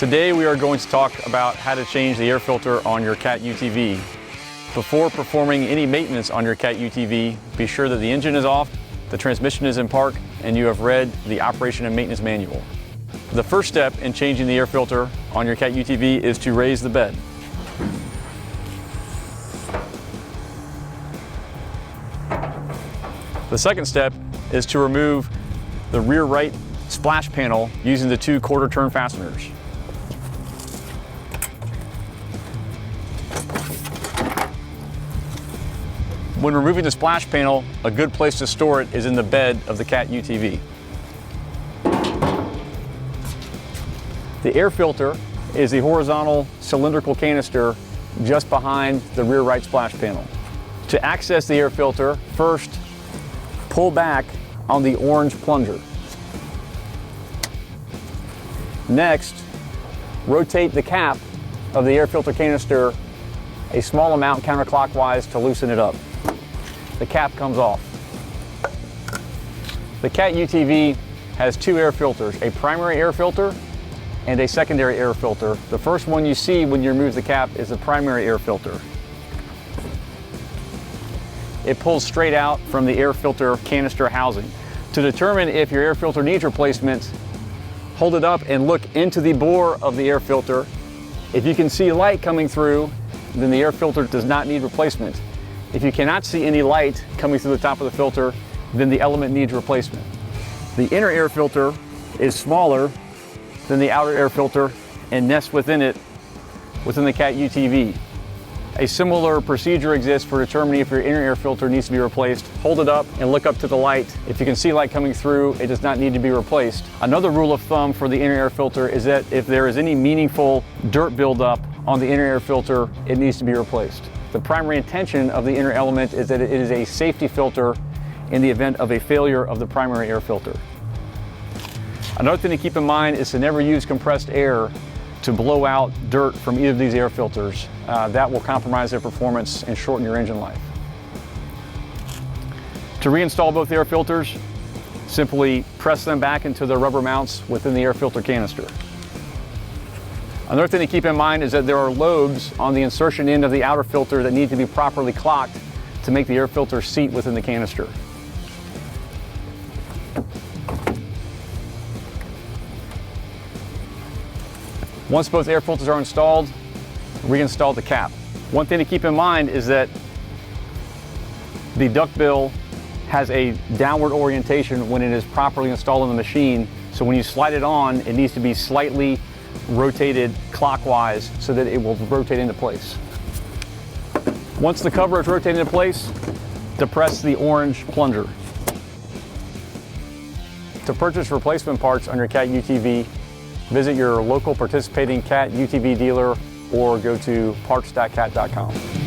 Today we are going to talk about how to change the air filter on your Cat UTV. Before performing any maintenance on your Cat UTV, be sure that the engine is off, the transmission is in park, and you have read the operation and maintenance manual. The first step in changing the air filter on your Cat UTV is to raise the bed. The second step is to remove the rear right splash panel using the 2 quarter turn fasteners. When removing the splash panel, a good place to store it is in the bed of the Cat UTV. The air filter is the horizontal cylindrical canister just behind the rear right splash panel. To access the air filter, first pull back on the orange plunger. Next, rotate the cap of the air filter canister a small amount counterclockwise to loosen it up. The cap comes off. The Cat UTV has 2 air filters, a primary air filter and a secondary air filter. The first one you see when you remove the cap is the primary air filter. It pulls straight out from the air filter canister housing. To determine if your air filter needs replacement, hold it up and look into the bore of the air filter. If you can see light coming through, then the air filter does not need replacement. If you cannot see any light coming through the top of the filter, then the element needs replacement. The inner air filter is smaller than the outer air filter and nests within it, within the Cat UTV. A similar procedure exists for determining if your inner air filter needs to be replaced. Hold it up and look up to the light. If you can see light coming through, it does not need to be replaced. Another rule of thumb for the inner air filter is that if there is any meaningful dirt buildup on the inner air filter, it needs to be replaced. The primary intention of the inner element is that it is a safety filter in the event of a failure of the primary air filter. Another thing to keep in mind is to never use compressed air to blow out dirt from either of these air filters. That will compromise their performance and shorten your engine life. To reinstall both air filters, simply press them back into the rubber mounts within the air filter canister. Another thing to keep in mind is that there are lobes on the insertion end of the outer filter that need to be properly clocked to make the air filter seat within the canister. Once both air filters are installed, reinstall the cap. One thing to keep in mind is that the duct bill has a downward orientation when it is properly installed in the machine. So when you slide it on, it needs to be slightly rotated clockwise so that it will rotate into place. Once the cover is rotated into place, depress the orange plunger. To purchase replacement parts on your Cat UTV, visit your local participating Cat UTV dealer or go to parts.cat.com.